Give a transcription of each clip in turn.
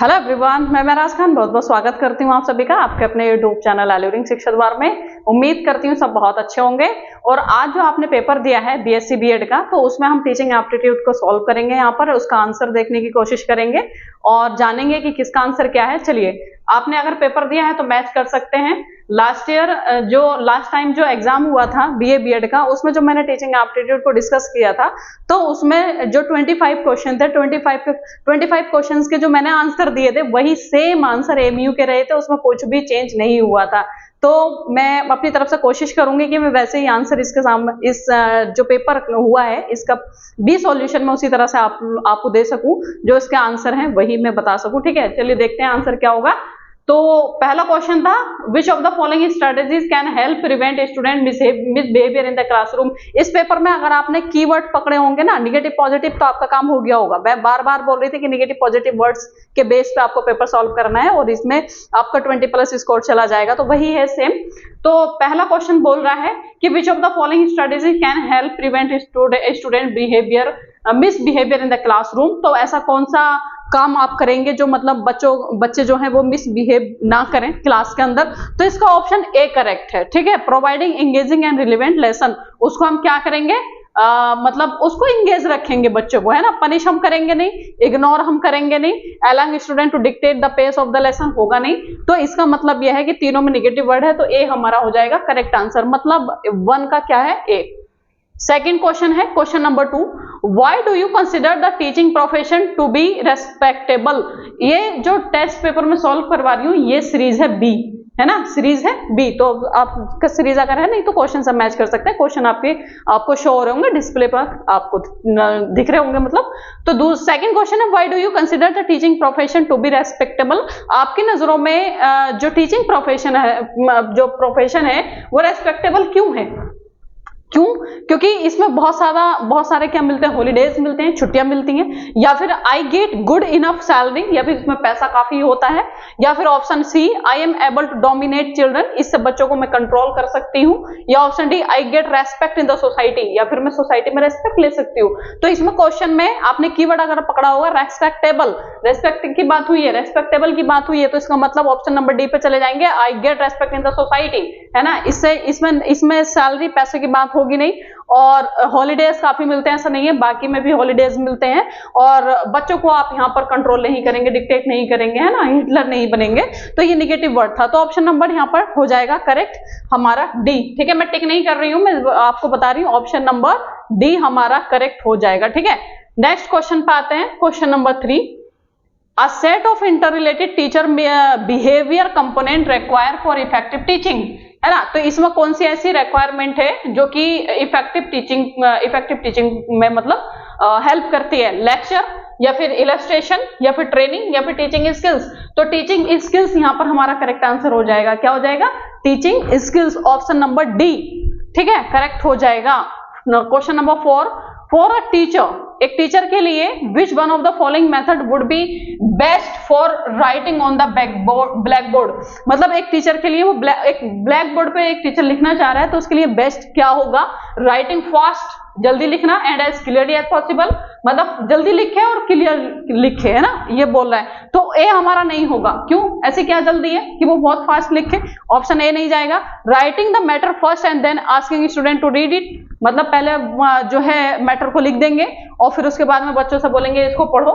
Hello everyone, मैं महराज खान बहुत बहुत स्वागत करती हूँ आप सभी का आपके अपने यूट्यूब चैनल एल्यूरिंग शिक्षा द्वार में। उम्मीद करती हूँ सब बहुत अच्छे होंगे। और आज जो आपने पेपर दिया है बीएससी बीएड का, तो उसमें हम टीचिंग एप्टीट्यूड को सॉल्व करेंगे। यहाँ पर उसका आंसर देखने की कोशिश करेंगे और जानेंगे कि किसका आंसर क्या है। चलिए, आपने अगर पेपर दिया है तो मैच कर सकते हैं। लास्ट टाइम जो एग्जाम हुआ था बीए बीएड का, उसमें जो मैंने टीचिंग एप्टीट्यूड को डिस्कस किया था, तो उसमें जो 25 क्वेश्चन थे, 25 क्वेश्चंस के जो मैंने आंसर दिए थे वही सेम आंसर एमयू के रहे थे, उसमें कुछ भी चेंज नहीं हुआ था। तो मैं अपनी तरफ से कोशिश करूंगी कि मैं वैसे ही आंसर इसके सामने, इस जो पेपर हुआ है इसका भी सॉल्यूशन मैं उसी तरह से आपको दे सकूं, जो इसके आंसर हैं वही मैं बता सकूं। ठीक है, चलिए देखते हैं आंसर क्या होगा। तो पहला क्वेश्चन था, विच of the following strategies can help prevent student misbehaviour in the classroom. इस पेपर में अगर आपने कीवर्ड पकड़े होंगे ना, निगेटिव पॉजिटिव, तो आपका काम हो गया होगा। मैं बार बार बोल रही थी कि निगेटिव पॉजिटिव वर्ड्स के बेस पे आपको पेपर सॉल्व करना है और इसमें आपका 20+ स्कोर चला जाएगा। तो वही है सेम। तो पहला क्वेश्चन बोल रहा है कि विच of the following strategy can help prevent student misbehaviour in the classroom. तो ऐसा कौन सा काम आप करेंगे जो मतलब बच्चे जो हैं वो मिसबिहेव ना करें क्लास के अंदर। तो इसका ऑप्शन ए करेक्ट है। ठीक है, providing engaging and relevant lesson. उसको हम क्या करेंगे, मतलब उसको इंगेज रखेंगे बच्चों को, है ना। पनिश हम करेंगे नहीं, इग्नोर हम करेंगे नहीं, allowing student to dictate the pace of the lesson होगा नहीं। तो इसका मतलब यह है कि तीनों में निगेटिव वर्ड है, तो ए हमारा हो जाएगा करेक्ट आंसर। मतलब 1 का क्या है, ए। सेकेंड क्वेश्चन है, question number 2, why do you consider the teaching profession to be respectable. ये जो टेस्ट पेपर में सॉल्व करवा रही हूँ ये सीरीज है बी, है ना, सीरीज है बी। तो आपका सीरीज अगर है नहीं तो क्वेश्चन सब मैच कर सकते हैं। क्वेश्चन आपको शो हो रहे होंगे डिस्प्ले पर, आपको दिख रहे होंगे मतलब। तो सेकंड क्वेश्चन है, why do you consider the teaching profession to be respectable. आपकी नजरों में जो टीचिंग प्रोफेशन है, जो प्रोफेशन है वो रेस्पेक्टेबल क्यों है। क्यों? क्योंकि इसमें बहुत सारे क्या मिलते हैं, हॉलीडेज मिलते हैं, छुट्टियां मिलती हैं, या फिर I get good enough salary, या फिर इसमें पैसा काफी होता है, या फिर option C, I am able to dominate children, इससे बच्चों को मैं कंट्रोल कर सकती हूँ, या option D, I get respect in the society, या फिर मैं सोसाइटी में रेस्पेक्ट ले सकती हूँ। तो इसमें क्वेश्चन में आपने कीवर्ड अगर पकड़ा होगा रेस्पेक्टेबल, रेस्पेक्ट की बात हुई है, रेस्पेक्टेबल की बात हुई है, तो इसका मतलब ऑप्शन नंबर डी पे चले जाएंगे, आई get respect in the society, है ना। इसमें सैलरी, पैसे की बात होगी नहीं, और हॉलीडेज काफी मिलते हैं, ऐसा नहीं है, बाकी में भी हॉलीडेज मिलते हैं, और बच्चों को आप यहाँ पर कंट्रोल नहीं करेंगे, डिक्टेट नहीं करेंगे, है ना, हिटलर नहीं बनेंगे। तो ये निगेटिव वर्ड था, तो ऑप्शन नंबर यहाँ पर हो जाएगा करेक्ट हमारा डी। ठीक है, मैं टिक नहीं कर रही हूँ, मैं आपको बता रही हूँ ऑप्शन नंबर डी हमारा करेक्ट हो जाएगा। ठीक है, नेक्स्ट क्वेश्चन पे आते हैं, question number 3, A set of interrelated teacher behavior component require for effective teaching, है ना। तो इसमें कौन सी ऐसी रिक्वायरमेंट है जो कि इफेक्टिव टीचिंग में मतलब हेल्प करती है। लेक्चर, या फिर इलस्ट्रेशन, या फिर ट्रेनिंग, या फिर टीचिंग स्किल्स। तो टीचिंग स्किल्स यहाँ पर हमारा करेक्ट आंसर हो जाएगा। क्या हो जाएगा, teaching skills, option number D. ठीक है, करेक्ट हो जाएगा। Question number 4, for a teacher, एक टीचर के लिए which one of the following method would be best for writing on the black board. मतलब एक टीचर के लिए, वो एक ब्लैक बोर्ड पे एक टीचर लिखना चाह रहा है, तो उसके लिए बेस्ट क्या होगा, राइटिंग फास्ट, जल्दी लिखना, and as clearly as possible, मतलब जल्दी लिखे और क्लियर लिखे, है ना, ये बोल रहा है। तो ए हमारा नहीं होगा। क्यों? ऐसी क्या जल्दी है कि वो बहुत फास्ट लिखे, ऑप्शन ए नहीं जाएगा। Writing the matter first and then asking student to read it, मतलब पहले जो है मैटर को लिख देंगे और फिर उसके बाद में बच्चों से बोलेंगे इसको पढ़ो।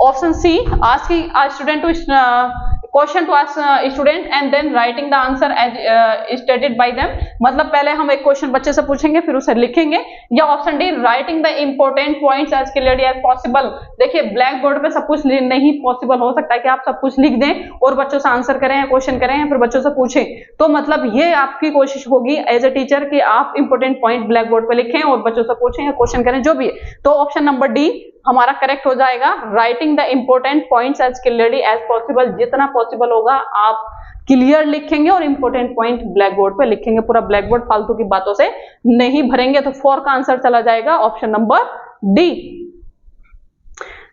Option C, asking student to question to ask student and then writing the answer as stated by them, मतलब पहले हम एक क्वेश्चन बच्चे से पूछेंगे फिर उसे लिखेंगे। या option D, writing the important points as clearly as possible. देखिए, ब्लैक बोर्ड पे सब कुछ नहीं पॉसिबल हो सकता है कि आप सब कुछ लिख दें और बच्चों से आंसर करें, क्वेश्चन करें, फिर बच्चों से पूछें। तो मतलब ये आपकी कोशिश होगी एज ए टीचर कि आप इंपॉर्टेंट पॉइंट ब्लैक बोर्ड पे लिखें और बच्चों से पूछें या क्वेश्चन करें, जो भी है। तो ऑप्शन नंबर डी हमारा करेक्ट हो जाएगा, writing the important points as clearly as possible. जितना पॉसिबल होगा आप क्लियर लिखेंगे और इंपॉर्टेंट पॉइंट ब्लैक बोर्ड पे लिखेंगे, पूरा ब्लैक बोर्ड फालतू की बातों से नहीं भरेंगे। तो 4 का आंसर चला जाएगा option number D.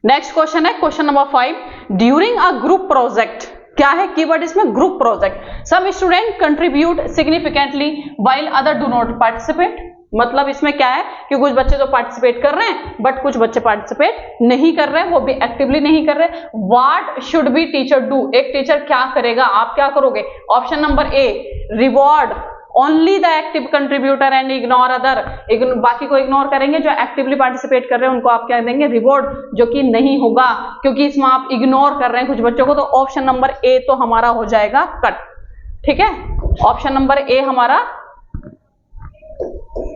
Next question है, question number 5, during a group project, क्या है कीवर्ड इसमें, group project, some student contribute significantly while other do not participate. मतलब इसमें क्या है कि कुछ बच्चे तो पार्टिसिपेट कर रहे हैं बट कुछ बच्चे पार्टिसिपेट नहीं कर रहे हैं, वो भी एक्टिवली नहीं कर रहे। What should be teacher do, एक टीचर क्या करेगा, आप क्या करोगे? Option number A, reward only the active contributor and ignore other, बाकी को इग्नोर करेंगे, जो एक्टिवली पार्टिसिपेट कर रहे हैं उनको आप क्या देंगे? रिवॉर्ड, जो कि नहीं होगा क्योंकि इसमें आप इग्नोर कर रहे हैं कुछ बच्चों को, तो ऑप्शन नंबर ए तो हमारा हो जाएगा कट। ठीक है, ऑप्शन नंबर ए हमारा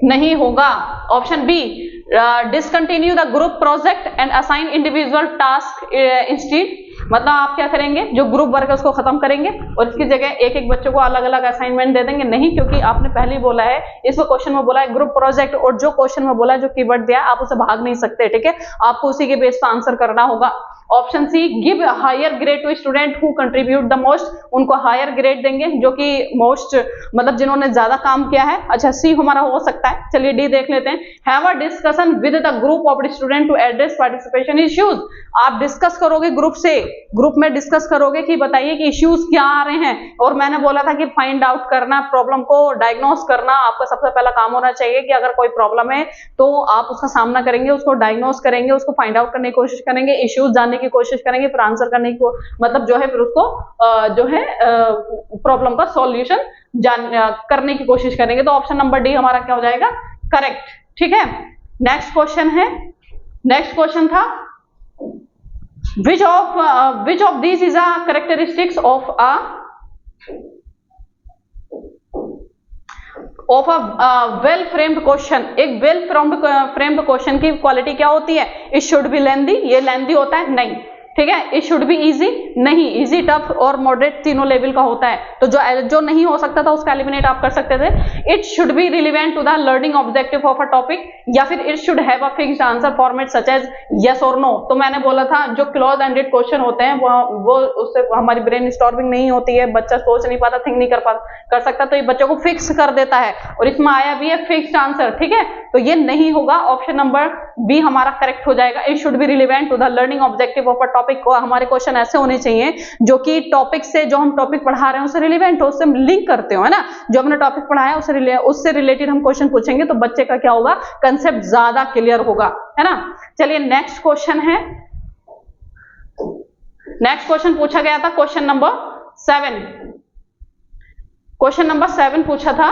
नहीं होगा। Option B, discontinue the group project and assign individual task instead, मतलब आप क्या करेंगे, जो ग्रुप वर्क है उसको खत्म करेंगे और इसकी जगह एक एक बच्चों को अलग अलग असाइनमेंट दे देंगे। नहीं, क्योंकि आपने पहले ही बोला है, इसमें क्वेश्चन में बोला है ग्रुप प्रोजेक्ट, और जो क्वेश्चन में बोला है, जो कीवर्ड दिया है, आप उसे भाग नहीं सकते। ठीक है, आपको उसी के बेस पर आंसर करना होगा। Option C, give higher grade to student who contribute the most, उनको हायर ग्रेड देंगे जो कि मोस्ट, मतलब जिन्होंने ज्यादा काम किया है। अच्छा, सी हमारा हो सकता है। चलिए डी देख लेते हैं। Have a discussion with the group of student to address participation issues, आप डिस्कस करोगे ग्रुप से, ग्रुप में डिस्कस करोगे कि बताइए कि इश्यूज क्या आ रहे हैं, और मैंने बोला था कि फाइंड आउट करना, प्रॉब्लम को डायग्नोस करना आपका सबसे पहला काम होना चाहिए कि अगर कोई प्रॉब्लम है तो आप उसका सामना करेंगे, उसको डायग्नोस करेंगे, उसको फाइंड आउट करने की कोशिश करेंगे, इश्यूज जानने की कोशिश करेंगे, फिर आंसर करने की, मतलब जो है फिर उसको जो है प्रॉब्लम का सॉल्यूशन करने की कोशिश करेंगे। तो ऑप्शन नंबर डी हमारा क्या हो जाएगा? करेक्ट। ठीक है, नेक्स्ट क्वेश्चन है, नेक्स्ट क्वेश्चन था which of these is a characteristics of a well framed question, एक वेल फ्रेम्ड क्वेश्चन की क्वालिटी क्या होती है? इट शुड बी लेंदी, ये लेंदी होता है? नहीं। ठीक है, इट शुड बी इजी, नहीं, इजी, टफ और मॉडरेट तीनों लेवल का होता है, तो जो नहीं हो सकता था उसका एलिमिनेट आप कर सकते थे। It should be relevant to the learning objective of a topic, या फिर it should have a fixed answer format such as yes और नो। तो मैंने बोला था जो क्लोज एंडेड क्वेश्चन होते हैं वो उससे हमारी ब्रेन स्टॉर्मिंग नहीं होती है, बच्चा सोच नहीं पाता, थिंक नहीं कर सकता, तो ये बच्चों को फिक्स कर देता है, और इसमें आया भी है फिक्स्ड आंसर। ठीक है, तो ये नहीं होगा, ऑप्शन नंबर बी हमारा करेक्ट हो जाएगा। It should be relevant to the learning objective of a topic, को हमारे क्वेश्चन ऐसे होने चाहिए जो कि टॉपिक से, जो हम टॉपिक पढ़ा रहे हैं उससे रिलेवेंट हो, उससे लिंक करते हो, है ना। जो हमने टॉपिक पढ़ाया उससे रिलेटेड हम क्वेश्चन पूछेंगे तो बच्चे का क्या होगा? कंसेप्ट ज्यादा क्लियर होगा, है ना। चलिए नेक्स्ट क्वेश्चन है, नेक्स्ट क्वेश्चन पूछा गया था क्वेश्चन नंबर 7। क्वेश्चन नंबर 7 पूछा था,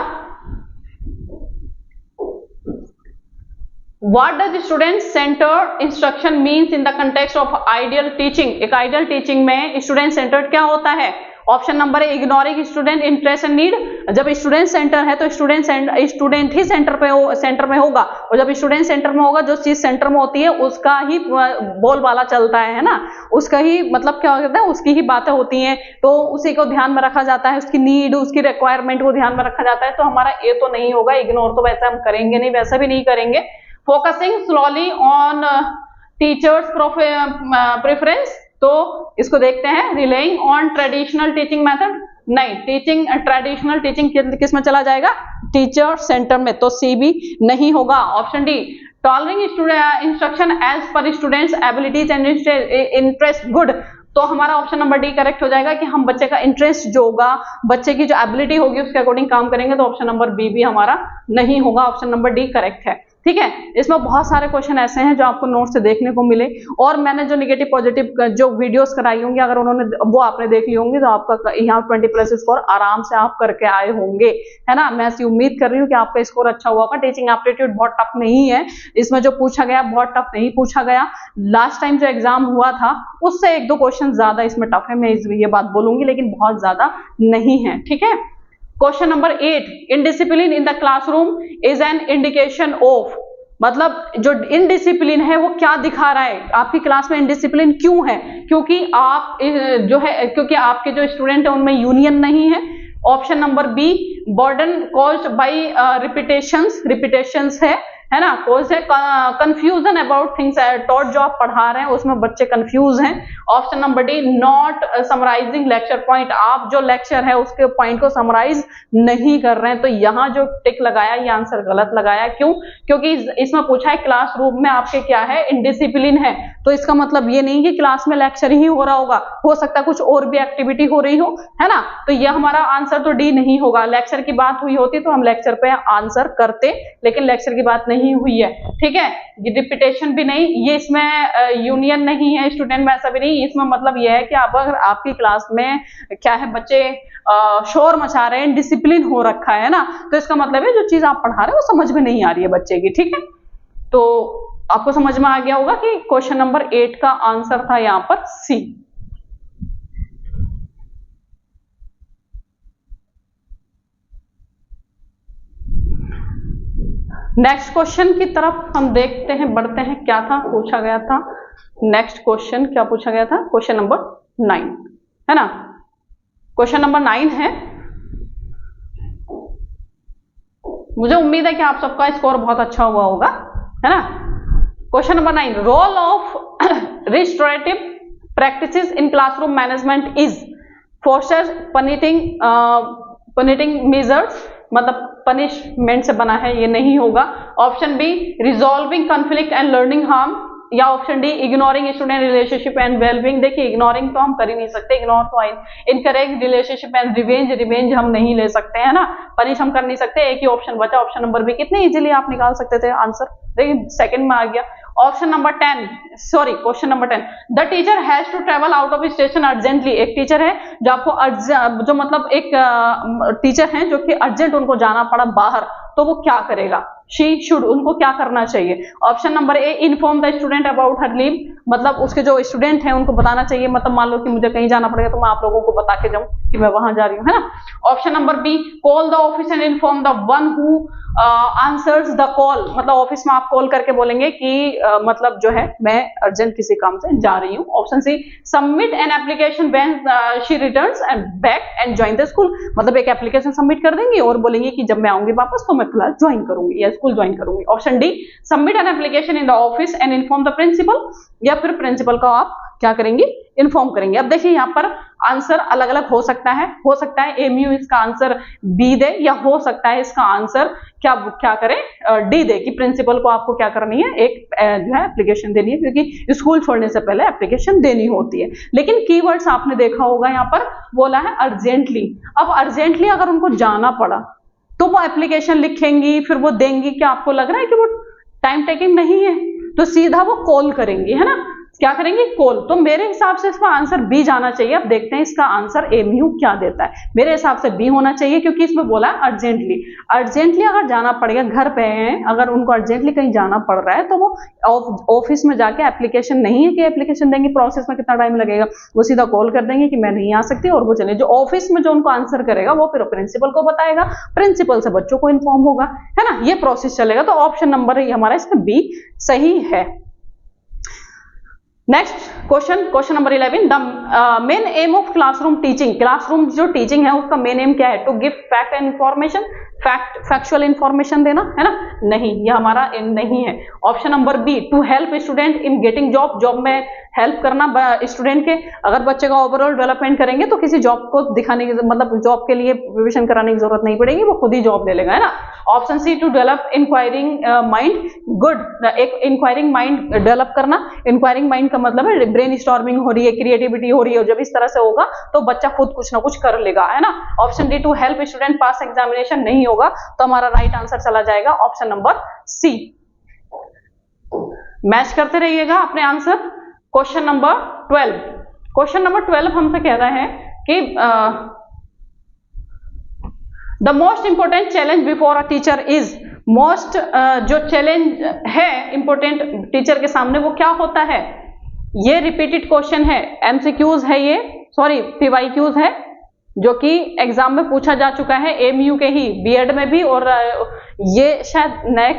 What does student centered instruction means in the context of ideal teaching? एक आइडियल टीचिंग में स्टूडेंट सेंटर्ड क्या होता है? Option number A, ignoring student interest and need, जब स्टूडेंट सेंटर है तो स्टूडेंट ही सेंटर में होगा, और जब स्टूडेंट सेंटर में होगा, जो चीज सेंटर में होती है उसका ही बोलबाला चलता है ना, उसका ही मतलब क्या होता है, उसकी ही बातें होती हैं, तो उसी को ध्यान में रखा जाता है, उसकी नीड, उसकी रिक्वायरमेंट को ध्यान में रखा जाता है। तो हमारा ए तो नहीं होगा, इग्नोर तो वैसे हम करेंगे नहीं, वैसे भी नहीं करेंगे। Focusing slowly on teachers preference, तो इसको देखते हैं। Relying on traditional teaching method, नहीं, टीचिंग ट्रेडिशनल टीचिंग किस में चला जाएगा? टीचर सेंटर में, तो सी भी नहीं होगा। Option D, tailoring instruction as per students abilities and interest good, तो हमारा ऑप्शन नंबर डी करेक्ट हो जाएगा कि हम बच्चे का इंटरेस्ट जो होगा, बच्चे की जो एबिलिटी होगी उसके अकॉर्डिंग काम करेंगे, तो ऑप्शन नंबर बी भी हमारा नहीं होगा, ऑप्शन नंबर डी करेक्ट है। ठीक है, इसमें बहुत सारे क्वेश्चन ऐसे हैं जो आपको नोट से देखने को मिले, और मैंने जो निगेटिव पॉजिटिव जो वीडियोस कराई होंगी, अगर उन्होंने वो आपने देख ली होंगी, तो आपका यहाँ 20+ स्कोर आराम से आप करके आए होंगे, है ना। मैं ऐसी उम्मीद कर रही हूँ कि आपका स्कोर अच्छा हुआ होगा। टीचिंग एप्टीट्यूड बहुत टफ नहीं है, इसमें जो पूछा गया बहुत टफ नहीं पूछा गया। लास्ट टाइम जो एग्जाम हुआ था उससे 1-2 क्वेश्चन ज्यादा इसमें टफ है, मैं ये बात बोलूंगी, लेकिन बहुत ज्यादा नहीं है। ठीक है, question number 8, indiscipline in the classroom is an indication of, मतलब जो इनडिसिप्लिन है वो क्या दिखा रहा है? आपकी क्लास में इनडिसिप्लिन क्यों है? क्योंकि आप जो है, क्योंकि आपके जो स्टूडेंट है उनमें यूनियन नहीं है। Option number B, burden caused by repetitions है, है ना, कोर्स है कंफ्यूजन अबाउट थिंग्स टॉट, जो आप पढ़ा रहे हैं उसमें बच्चे कंफ्यूज हैं। Option number D, not summarising lecture point, आप जो लेक्चर है उसके पॉइंट को समराइज नहीं कर रहे हैं। तो यहाँ जो टिक लगाया ये आंसर गलत लगाया। क्यों? क्योंकि इसमें पूछा है क्लासरूम में आपके क्या है, इनडिसिप्लिन है, तो इसका मतलब ये नहीं कि क्लास में लेक्चर ही हो रहा होगा, हो सकता है कुछ और भी एक्टिविटी हो रही हो, है ना। तो ये हमारा आंसर तो डी नहीं होगा। लेक्चर की बात हुई होती तो हम लेक्चर पे आंसर करते, लेकिन लेक्चर की बात नहीं हुई है, ठीक है। रिपीटेशन भी नहीं, ये इसमें यूनियन नहीं है स्टूडेंट में, ऐसा भी नहीं। इसमें मतलब ये है कि आप अगर आपकी क्लास में क्या है, बच्चे शोर मचा रहे हैं, डिसिप्लिन हो रखा है ना, तो इसका मतलब है जो चीज आप पढ़ा रहे हैं वो समझ में नहीं आ रही है बच्चे की, ठीक है। तो आपको समझ में आ गया होगा कि क्वेश्चन नंबर 8 का आंसर था यहां पर सी। नेक्स्ट क्वेश्चन की तरफ हम देखते हैं, बढ़ते हैं। क्या था पूछा गया था, नेक्स्ट क्वेश्चन क्या पूछा गया था, क्वेश्चन नंबर 9 है ना। क्वेश्चन नंबर 9 है, मुझे उम्मीद है कि आप सबका स्कोर बहुत अच्छा हुआ होगा, है ना। Question number 9, role of restorative practices in classroom management is fosters punitive measures, मतलब पनिशमेंट से बना है, ये नहीं होगा। Option B, resolving conflict and learning harm, या option D, ignoring student relationship and wellbeing. देखिए इग्नोरिंग तो हम कर ही नहीं सकते, इग्नोर तो इनकरेक्ट रिलेशनशिप एंड रिवेंज हम नहीं ले सकते हैं ना, पनिश हम कर नहीं सकते। एक ही ऑप्शन बचा, ऑप्शन नंबर बी, कितने इजीली आप निकाल सकते थे आंसर, देखिए सेकंड में आ गया। Option number 10, sorry question number 10, the teacher has to travel out of station urgently, एक टीचर है जो आपको जो मतलब एक टीचर है जो कि अर्जेंट उनको जाना पड़ा बाहर, तो वो क्या करेगा, शी शुड, उनको क्या करना चाहिए। Option number A, inform the student about her leave, मतलब उसके जो स्टूडेंट हैं उनको बताना चाहिए, मतलब मान लो कि मुझे कहीं जाना पड़ेगा तो मैं आप लोगों को बता के जाऊं कि मैं वहां जा रही हूँ, है ना। Option number B, call the office and inform the one who answers the call, मतलब ऑफिस में आप कॉल करके बोलेंगे कि मतलब जो है मैं अर्जेंट किसी काम से जा रही हूँ। Option C, submit an application when she returns and back and join the school, मतलब एक एप्लीकेशन सबमिट कर देंगे और बोलेंगे कि जब मैं आऊंगी वापस तो मैं क्लास ज्वाइन करूंगी या स्कूल ज्वाइन करूंगी। Option D, submit an application in the office and inform the principal, या फिर प्रिंसिपल को आप क्या करेंगे, इन्फॉर्म करेंगे। अब देखिए यहाँ पर आंसर अलग अलग हो सकता है एमयू इसका आंसर बी दे, या हो सकता है इसका आंसर क्या करे, डी दे, कि प्रिंसिपल को आपको क्या करनी है, एक जो है एप्लीकेशन देनी है, क्योंकि स्कूल छोड़ने से पहले एप्लीकेशन देनी होती है। लेकिन कीवर्ड्स आपने देखा होगा यहाँ पर बोला है अर्जेंटली। अब अर्जेंटली अगर उनको जाना पड़ा तो वो एप्लीकेशन लिखेंगी फिर वो देंगी, क्या आपको लग रहा है कि वो टाइम टेकिंग नहीं है? तो सीधा वो कॉल करेंगी, है ना, क्या करेंगे, कॉल। तो मेरे हिसाब से इसका आंसर बी जाना चाहिए। अब देखते हैं इसका आंसर एमयू क्या देता है। मेरे हिसाब से बी होना चाहिए, क्योंकि इसमें बोला है अर्जेंटली अगर जाना पड़ेगा, घर पे हैं अगर उनको अर्जेंटली कहीं जाना पड़ रहा है तो वो ऑफिस में जाके एप्लीकेशन नहीं है कि एप्लीकेशन देंगे, प्रोसेस में कितना टाइम लगेगा, वो सीधा कॉल कर देंगे कि मैं नहीं आ सकती और वो चले। जो ऑफिस में जो उनको आंसर करेगा वो फिर प्रिंसिपल को बताएगा, प्रिंसिपल से बच्चों को इन्फॉर्म होगा, है ना, ये प्रोसेस चलेगा। तो ऑप्शन नंबर हमारा इसमें बी सही है। Next question number 11, the main aim of classroom teaching, classroom जो टीचिंग है उसका मेन एम क्या है, to give fact and information, factual information देना, है ना, नहीं, ये हमारा एम नहीं है। Option number B, to help student in getting job में हेल्प करना स्टूडेंट के, अगर बच्चे का ओवरऑल डेवलपमेंट करेंगे तो किसी जॉब को दिखाने की, मतलब जॉब के लिए रिविजन कराने की जरूरत नहीं पड़ेगी, वो खुद ही जॉब ले लेगा, है ना। Option C, to develop inquiring mind, good, एक इंक्वायरिंग माइंड डेवलप करना। इंक्वायरिंग माइंड का मतलब है ब्रेन स्टॉर्मिंग हो रही है, क्रिएटिविटी हो रही है, जब इस तरह से होगा तो बच्चा खुद कुछ ना कुछ कर लेगा, है ना। Option D, to help student pass examination, नहीं होगा, तो हमारा राइट आंसर चला जाएगा ऑप्शन नंबर सी। मैच करते रहिएगा अपने आंसर। क्वेश्चन नंबर 12 हमसे कह रहा है कि the most important challenge before a teacher is, most जो चैलेंज है इंपोर्टेंट टीचर के सामने वो क्या होता है। ये रिपीटेड क्वेश्चन है, एमसीक्यूज है, ये सॉरी पीवाईक्यूज है, जो कि एग्जाम में पूछा जा चुका है, एमयू के ही, बीएड में भी, और ये शायद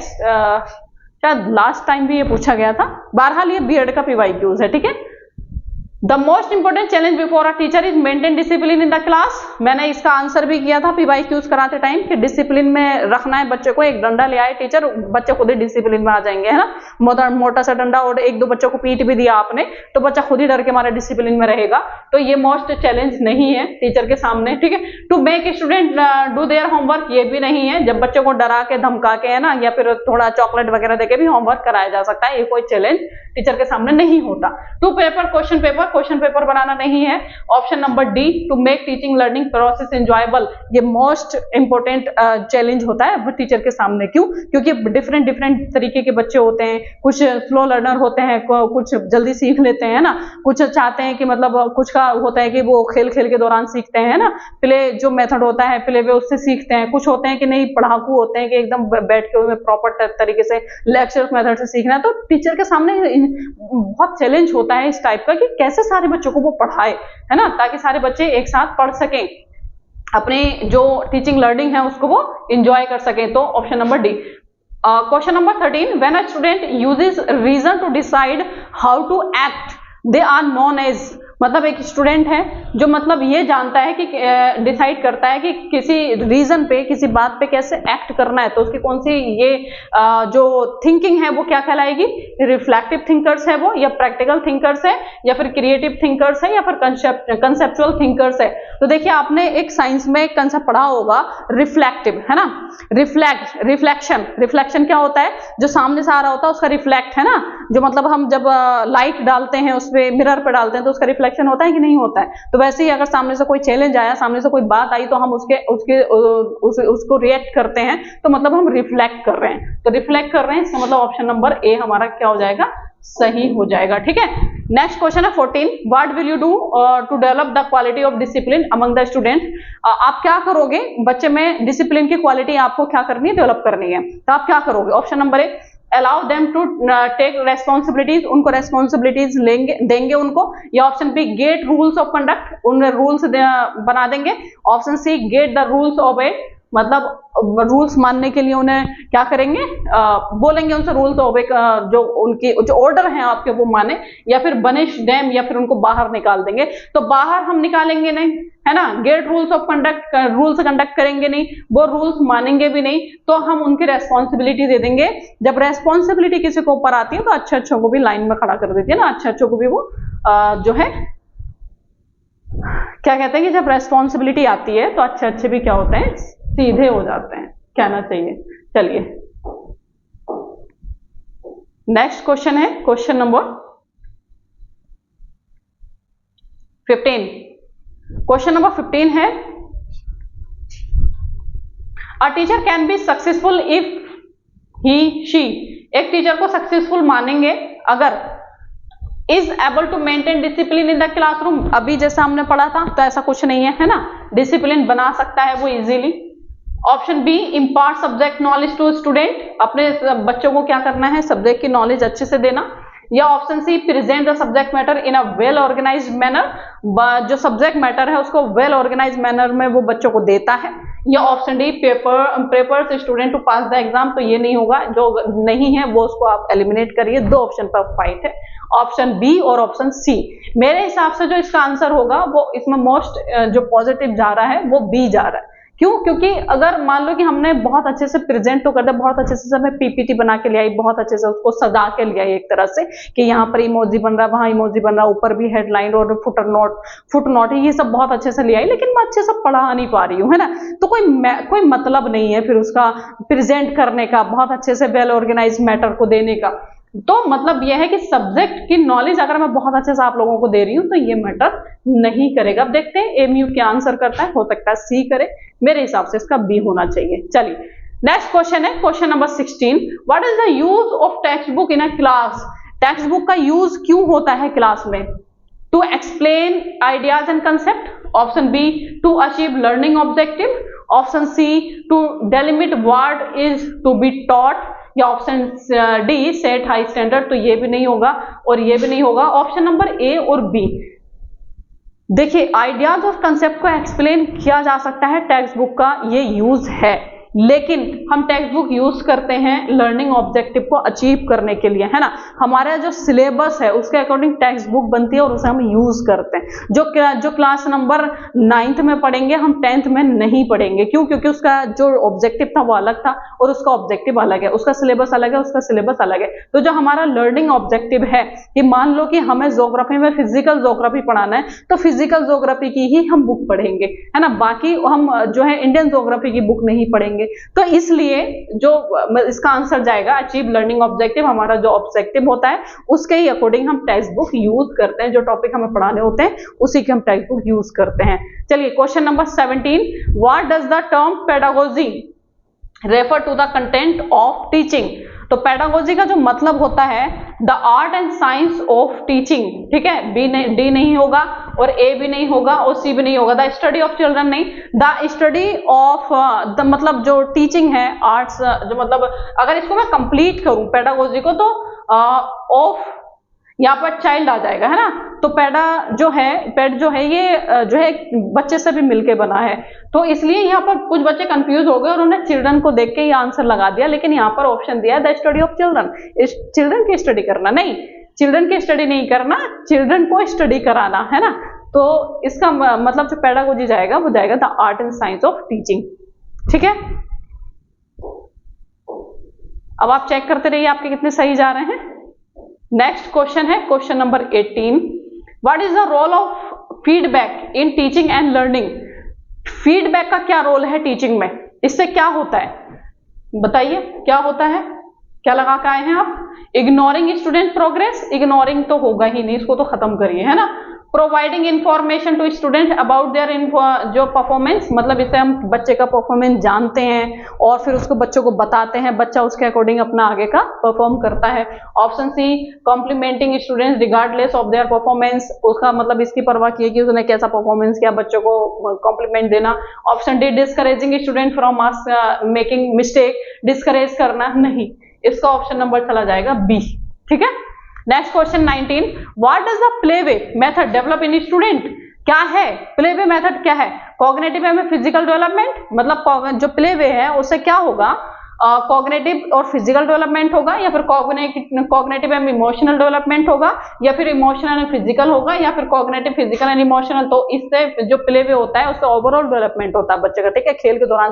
शायद लास्ट टाइम भी ये पूछा गया था। बहरहाल ये बीएड का पीवाईक्यूज है, ठीक है। The most important challenge before a teacher is maintain discipline in the class. मैंने इसका आंसर भी किया था PYQs कराते टाइम कि डिसिप्लिन में रखना है बच्चे को। एक डंडा ले आए टीचर, बच्चे खुद ही डिसिप्लिन में आ जाएंगे, है ना। मोटा सा डंडा और एक दो बच्चों को पीट भी दिया आपने तो बच्चा खुद ही डर के मारे डिसिप्लिन में रहेगा। तो ये मोस्ट चैलेंज नहीं है टीचर के सामने, ठीक है। To make student do their homework, ये भी नहीं है। जब बच्चों को डरा के धमका के, है ना, या फिर थोड़ा चॉकलेट वगैरह देके भी होमवर्क कराया जा सकता है, ये कोई चैलेंज टीचर के सामने नहीं होता। टू पेपर क्वेश्चन पेपर बनाना नहीं है। Option number D, to make teaching learning process enjoyable, ये मोस्ट इंपोर्टेंट चैलेंज होता है टीचर के सामने। क्यों? क्योंकि डिफरेंट तरीके के बच्चे होते हैं, कुछ स्लो लर्नर होते हैं, कुछ जल्दी सीख लेते हैं ना, कुछ चाहते हैं कि मतलब कुछ का होता है कि वो खेल के दौरान सीखते हैं ना, प्ले जो मेथड होता है प्ले वे उससे सीखते हैं। कुछ होते हैं कि नहीं, पढ़ाकू होते हैं कि एकदम बैठ के प्रॉपर तरीके से लेक्चर मेथड से सीखना है। तो टीचर के सामने बहुत चैलेंज होता है इस टाइप का कि कैसे सारे बच्चों को वो पढ़ाए, है ना, ताकि सारे बच्चे एक साथ पढ़ सकें, अपने जो टीचिंग लर्निंग है उसको वो एंजॉय कर सकें। तो option number D. Question number 13, when a student uses reason to decide how to act they are known as, मतलब एक स्टूडेंट है जो मतलब ये जानता है कि डिसाइड करता है कि किसी रीजन पे, किसी बात पे कैसे एक्ट करना है, तो उसकी कौन सी ये जो थिंकिंग है वो क्या कहलाएगी? रिफ्लेक्टिव थिंकर्स है वो, या प्रैक्टिकल थिंकर्स है, या फिर क्रिएटिव थिंकर्स है, या फिर कंसेप्चुअल थिंकर्स है। तो देखिए आपने एक साइंस में एक कंसेप्ट पढ़ा होगा रिफ्लेक्टिव, है ना, रिफ्लेक्शन क्या होता है? जो सामने से आ रहा होता है उसका रिफ्लेक्ट, है ना, जो मतलब हम जब लाइट डालते हैं उस पे, मिरर पे डालते हैं तो उसका रिफ्लेक्शन होता है कि नहीं होता है। तो वैसे ही अगर सामने से कोई चैलेंज आया, सामने से कोई बात आई, तो हम उसको रिएक्ट करते हैं, तो मतलब हम रिफ्लेक्ट कर रहे हैं। तो रिफ्लेक्ट कर रहे हैं, इसका मतलब ऑप्शन नंबर ए हमारा क्या हो जाएगा? सही हो जाएगा, ठीक है। नेक्स्ट क्वेश्चन है 14, what will you do to develop the quality of discipline among the student. आप क्या करोगे बच्चे में डिसिप्लिन की क्वालिटी आपको क्या करनी है? डेवलप करनी है। तो आप क्या करोगे? Option number A, allow them to take responsibilities, उनको रेस्पॉन्सिबिलिटीज देंगे उनको, या option B get rules of conduct, उन्हें रूल्स बना देंगे। Option C get the rules of A, मतलब रूल्स मानने के लिए उन्हें क्या करेंगे? बोलेंगे उनसे रूल्स ऑफ ए, जो उनकी जो ऑर्डर हैं आपके वो माने, या फिर बनिश देम, या फिर उनको बाहर निकाल देंगे। तो बाहर हम निकालेंगे नहीं, है ना, get rules of conduct, rules conduct करेंगे नहीं, वो रूल्स मानेंगे भी नहीं, तो हम उनकी रेस्पॉन्सिबिलिटी दे देंगे। जब रेस्पॉन्सिबिलिटी किसी को ऊपर आती है तो अच्छे को भी लाइन में खड़ा कर देती है ना, अच्छे को भी वो जो है क्या कहते हैं कि जब रेस्पॉन्सिबिलिटी आती है तो अच्छे भी क्या होते हैं? सीधे हो जाते हैं, कहना चाहिए। चलिए नेक्स्ट क्वेश्चन है क्वेश्चन नंबर 15। क्वेश्चन नंबर 15 है, a teacher can be successful if he she, एक टीचर को सक्सेसफुल मानेंगे अगर is able to maintain discipline in the classroom. अभी जैसा हमने पढ़ा था तो ऐसा कुछ नहीं है, है ना, डिसिप्लिन बना सकता है वो easily. Option B, impart subject knowledge to student, अपने बच्चों को क्या करना है? सब्जेक्ट की नॉलेज अच्छे से देना। या option C, present the subject matter in a well organised manner, जो सब्जेक्ट मैटर है उसको वेल ऑर्गेनाइज्ड मैनर में वो बच्चों को देता है। या option D, prepares student to pass the exam, तो ये नहीं होगा, जो नहीं है वो उसको आप एलिमिनेट करिए। दो ऑप्शन पर फाइट है, ऑप्शन बी और ऑप्शन सी। मेरे हिसाब से जो इसका आंसर होगा वो इसमें मोस्ट जो पॉजिटिव जा रहा है वो बी जा रहा है। क्यों? क्योंकि अगर मान लो कि हमने बहुत अच्छे से प्रेजेंट तो कर दिया, बहुत अच्छे से हमें पीपीटी बना के ले आई, बहुत अच्छे से उसको सजा के ले आई एक तरह से कि यहाँ पर इमोजी बन रहा है, वहां इमोजी बन रहा है, ऊपर भी हेडलाइन और फुट नोट ये सब बहुत अच्छे से ले आई, लेकिन मैं अच्छे से पढ़ा नहीं पा रही हूँ, है ना, तो कोई मतलब नहीं है फिर उसका प्रेजेंट करने का, बहुत अच्छे से वेल ऑर्गेनाइज मैटर को देने का। तो मतलब यह है कि सब्जेक्ट की नॉलेज अगर मैं बहुत अच्छे से आप लोगों को दे रही हूं तो ये मैटर नहीं करेगा। अब देखते हैं एमयू क्या आंसर करता है, हो सकता है सी करे, मेरे हिसाब से इसका बी होना चाहिए। चलिए नेक्स्ट क्वेश्चन है question number 16, what is the use of textbook in a class. Textbook का यूज क्यों होता है क्लास में? To explain ideas and concept, option B to achieve learning objective, option C to delimit what is to be taught, या option D set high standard. तो ये भी नहीं होगा और ये भी नहीं होगा, ऑप्शन नंबर ए और बी। देखिए आइडियाज और कंसेप्ट को एक्सप्लेन किया जा सकता है, टेक्स्ट बुक का ये यूज है। लेकिन हम टेक्स्ट बुक यूज करते हैं लर्निंग ऑब्जेक्टिव को अचीव करने के लिए, है ना। हमारा जो सिलेबस है उसके अकॉर्डिंग टेक्स्ट बुक बनती है और उसे हम यूज करते हैं। जो क्लास नंबर 9th में पढ़ेंगे हम 10th में नहीं पढ़ेंगे। क्यों? क्योंकि उसका जो ऑब्जेक्टिव था वो अलग था और उसका ऑब्जेक्टिव अलग है, उसका सिलेबस अलग है, उसका सिलेबस अलग है। तो जो हमारा लर्निंग ऑब्जेक्टिव है कि मान लो कि हमें ज्योग्राफी में फिजिकल ज्योग्राफी पढ़ाना है तो फिजिकल ज्योग्राफी की ही हम बुक पढ़ेंगे, है ना। बाकी हम जो है इंडियन ज्योग्राफी की बुक नहीं पढ़ेंगे। तो इसलिए जो इसका आंसर जाएगा अचीव लर्निंग ऑब्जेक्टिव, हमारा जो ऑब्जेक्टिव होता है उसके ही अकॉर्डिंग हम टेक्स्ट बुक यूज करते हैं। जो टॉपिक हमें पढ़ाने होते हैं उसी की हम टेक्स्ट बुक यूज करते हैं। चलिए question number 17, what does the term pedagogy refer to the content of teaching. तो पेडागोजी का जो मतलब होता है the art and science of teaching, ठीक है। डी नहीं होगा और ए भी नहीं होगा और सी भी नहीं होगा। द स्टडी ऑफ चिल्ड्रन नहीं, द स्टडी ऑफ द मतलब जो टीचिंग है आर्ट्स, जो मतलब अगर इसको मैं कंप्लीट करूं पेडागोजी को तो ऑफ यहाँ पर चाइल्ड आ जाएगा, है ना। तो पेड जो है ये जो है बच्चे से भी मिलके बना है। तो इसलिए यहाँ पर कुछ बच्चे कंफ्यूज हो गए और उन्होंने चिल्ड्रन को देख के ये आंसर लगा दिया, लेकिन यहाँ पर ऑप्शन दिया है the study of children. Children की स्टडी करना नहीं, चिल्ड्रन की स्टडी नहीं करना, चिल्ड्रन को स्टडी कराना, है ना। तो इसका मतलब जो पेडागोजी जाएगा वो जाएगा the art and science of teaching, ठीक है। अब आप चेक करते रहिए आपके कितने सही जा रहे हैं। नेक्स्ट क्वेश्चन है question number 18, what is the role of feedback in teaching and learning. Feedback का क्या रोल है टीचिंग में, इससे क्या होता है बताइए, क्या होता है, क्या लगा के आए हैं आप। इग्नोरिंग स्टूडेंट प्रोग्रेस, इग्नोरिंग तो होगा ही नहीं, इसको तो खत्म करिए, है ना। Providing information to student about their जो परफॉर्मेंस, मतलब इससे हम बच्चे का परफॉर्मेंस जानते हैं और फिर उसको बच्चों को बताते हैं, बच्चा उसके अकॉर्डिंग अपना आगे का परफॉर्म करता है। Option C, complimenting students regardless of their performance, उसका मतलब इसकी परवाह की कि उसने कैसा परफॉर्मेंस किया, बच्चों को कॉम्प्लीमेंट देना। Option D, discouraging student from making mistake, discourage करना नहीं, इसका ऑप्शन नंबर चला जाएगा बी, ठीक है। Next question 19, what does the playway method develop in student. क्या है प्लेवे मेथड, क्या है। कॉग्निटिव में फिजिकल डेवलपमेंट, मतलब जो प्लेवे है उससे क्या होगा, कॉग्निटिव और फिजिकल डेवलपमेंट होगा, या फिर कॉग्निटिव एंड इमोशनल डेवलपमेंट होगा, या फिर इमोशनल एंड फिजिकल होगा, या फिर कॉग्निटिव फिजिकल एंड इमोशनल। तो इससे जो प्लेवे होता है उससे ओवरऑल डेवलपमेंट होता है बच्चे का, ठीक है। खेल के दौरान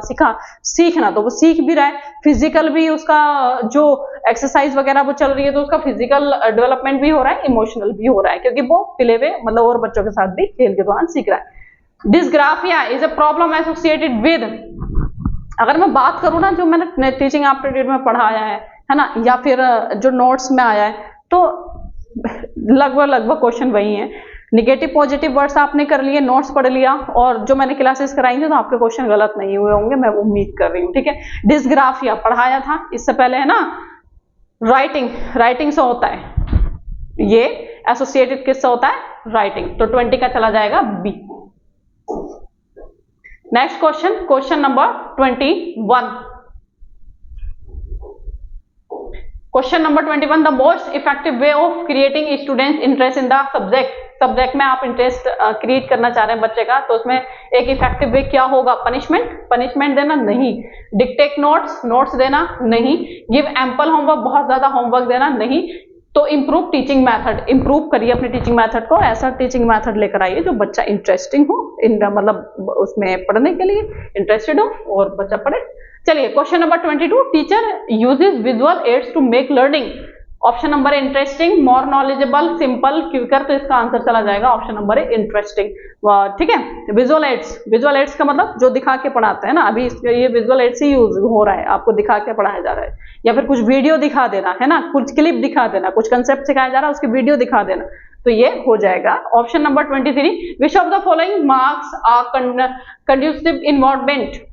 सीखना तो वो सीख भी रहा है, फिजिकल भी उसका जो एक्सरसाइज वगैरह वो चल रही है तो उसका फिजिकल डेवलपमेंट भी हो रहा है, इमोशनल भी हो रहा है, क्योंकि वो प्लेवे मतलब और बच्चों के साथ भी खेल के दौरान सीख रहा है। Dysgraphia is a problem associated with, अगर मैं बात करूं ना जो मैंने टीचिंग एप्टीट्यूड में पढ़ाया है ना, या फिर जो नोट्स में आया है, तो लगभग क्वेश्चन वही है। निगेटिव पॉजिटिव वर्ड्स आपने कर लिए, नोट्स पढ़ लिया, और जो मैंने क्लासेस कराई थी तो आपके क्वेश्चन गलत नहीं हुए होंगे, मैं उम्मीद कर रही हूँ, ठीक है। डिस्ग्राफिया पढ़ाया था इससे पहले, है ना। राइटिंग से होता है, ये एसोसिएटेड किससे होता है, राइटिंग, तो 20 का चला जाएगा B. Next question, question number 21, question number 21, the most effective way of creating students interest in the subject में आप इंटरेस्ट क्रिएट करना चाह रहे हैं बच्चे का, तो उसमें एक इफेक्टिव वे क्या होगा। पनिशमेंट देना नहीं, डिक्टेट नोट्स देना नहीं, गिव एम्पल होमवर्क, बहुत ज्यादा होमवर्क देना नहीं। तो इम्प्रूव टीचिंग मेथड, इम्प्रूव करिए अपनी टीचिंग मेथड को, ऐसा टीचिंग मेथड लेकर आइए जो बच्चा इंटरेस्टिंग हो, मतलब उसमें पढ़ने के लिए इंटरेस्टेड हो और बच्चा पढ़े। चलिए question number 22, teacher uses visual aids to make learning. Option number interesting, more knowledgeable, simple, quicker, तो इसका आंसर चला जाएगा ऑप्शन नंबर इंटरेस्टिंग, ठीक है। विजुअल एड्स का मतलब जो दिखा के पढ़ाते हैं ना, अभी ये विजुअल एड्स ही यूज हो रहा है, आपको दिखा के पढ़ाया जा रहा है, या फिर कुछ वीडियो दिखा देना, है ना, कुछ क्लिप दिखा देना, कुछ कंसेप्ट सिखाया जा रहा है उसकी वीडियो दिखा देना, तो ये हो जाएगा option number 23, which of the following marks are conducive environment.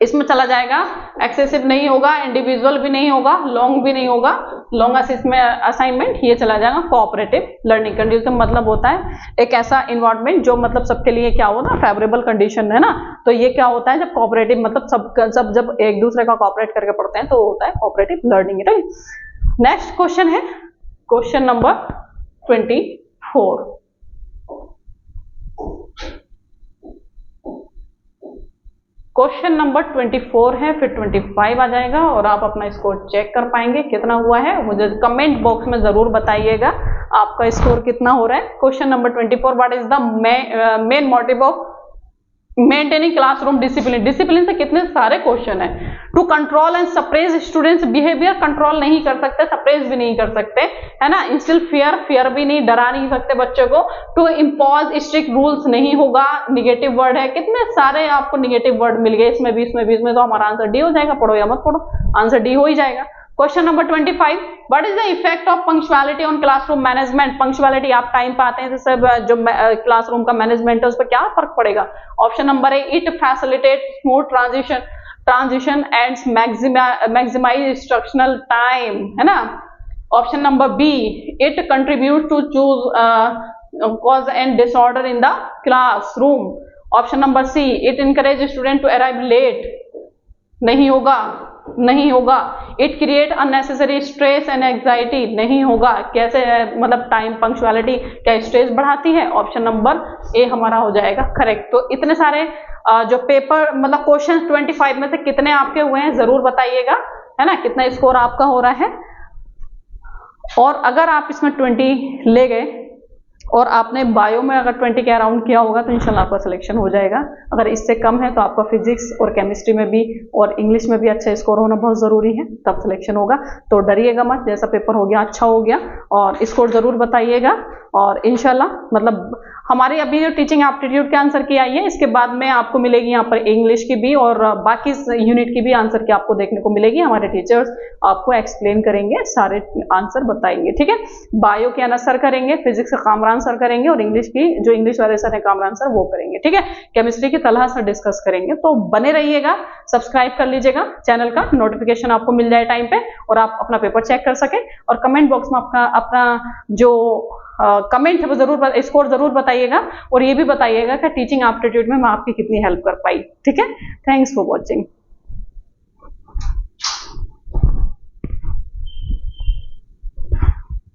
इसमें चला जाएगा, एक्सेसिव नहीं होगा, इंडिविजुअल भी नहीं होगा, लॉन्ग भी नहीं होगा, लॉन्ग असाइनमेंट, ये चला जाएगा कोऑपरेटिव लर्निंग। कंड्यूसिव मतलब होता है एक ऐसा इन्वायरमेंट जो मतलब सबके लिए क्या हो ना, फेवरेबल कंडीशन है ना, तो ये क्या होता है जब कोऑपरेटिव मतलब सब जब एक दूसरे का कोऑपरेट करके पढ़ते हैं तो होता है cooperative learning, right. Next question है क्वेश्चन नंबर 24, क्वेश्चन नंबर 24 है, फिर 25 आ जाएगा और आप अपना स्कोर चेक कर पाएंगे कितना हुआ है। मुझे कमेंट बॉक्स में जरूर बताइएगा आपका स्कोर कितना हो रहा है। Question number 24, what is the main motive of maintaining classroom discipline. Discipline से कितने सारे क्वेश्चन है। To control and suppress students behaviour, control नहीं कर सकते, सप्रेस भी नहीं कर सकते, है ना। इंस्टिल फियर, फियर भी नहीं, डरा नहीं सकते बच्चों को। टू इम्पोज स्ट्रिक्ट रूल्स नहीं होगा, निगेटिव वर्ड है, कितने सारे आपको निगेटिव वर्ड मिल गए इसमें भी, इसमें तो हमारा आंसर डी हो जाएगा। पढ़ो या मत पढ़ो, आंसर डी हो ही जाएगा। Question number 25, what is the effect of punctuality on classroom management. Punctuality, आप टाइम पे आते हैं जैसे जो क्लासरूम का मैनेजमेंट है उस पर क्या फर्क पड़ेगा। Option number A, it facilitate smooth transition and maximise instructional time, है ना। Option number B, it contribute to choose cause and disorder in the classroom. Option number C, it encourage student to arrive late, नहीं होगा। It create unnecessary stress and anxiety, नहीं होगा। कैसे मतलब time punctuality क्या stress बढ़ाती है। Option number ए हमारा हो जाएगा करेक्ट। तो इतने सारे जो पेपर मतलब क्वेश्चन 25 में से कितने आपके हुए हैं जरूर बताइएगा, है ना, कितना स्कोर आपका हो रहा है। और अगर आप इसमें 20 ले गए और आपने बायो में अगर 20 के अराउंड किया होगा तो इंशाल्लाह आपका सिलेक्शन हो जाएगा। अगर इससे कम है तो आपका फिजिक्स और केमिस्ट्री में भी और इंग्लिश में भी अच्छा स्कोर होना बहुत जरूरी है, तब सिलेक्शन होगा। तो डरिएगा मत, जैसा पेपर हो गया अच्छा हो गया और स्कोर जरूर बताइएगा। और इंशाल्लाह मतलब हमारी अभी जो टीचिंग एप्टीट्यूड के आंसर की आई है, इसके बाद में आपको मिलेगी यहाँ पर इंग्लिश की भी और बाकी यूनिट की भी आंसर की आपको देखने को मिलेगी। हमारे टीचर्स आपको एक्सप्लेन करेंगे, सारे आंसर बताएंगे, ठीक है। बायो के अनस सर करेंगे, फिजिक्स का कामरान सर करेंगे और इंग्लिश की जो इंग्लिश वाले सर है कामरान सर वो करेंगे, ठीक है। केमिस्ट्री की तलहा सर डिस्कस करेंगे। तो बने रहिएगा, सब्सक्राइब कर लीजिएगा चैनल का, नोटिफिकेशन आपको मिल जाए टाइम पे और आप अपना पेपर चेक कर सके। और कमेंट बॉक्स में अपना जो कमेंट है वो जरूर, स्कोर जरूर बताइएगा और ये भी बताइएगा कि टीचिंग एप्टीट्यूड में मैं आपकी कितनी हेल्प कर पाई, ठीक है। Thanks for watching.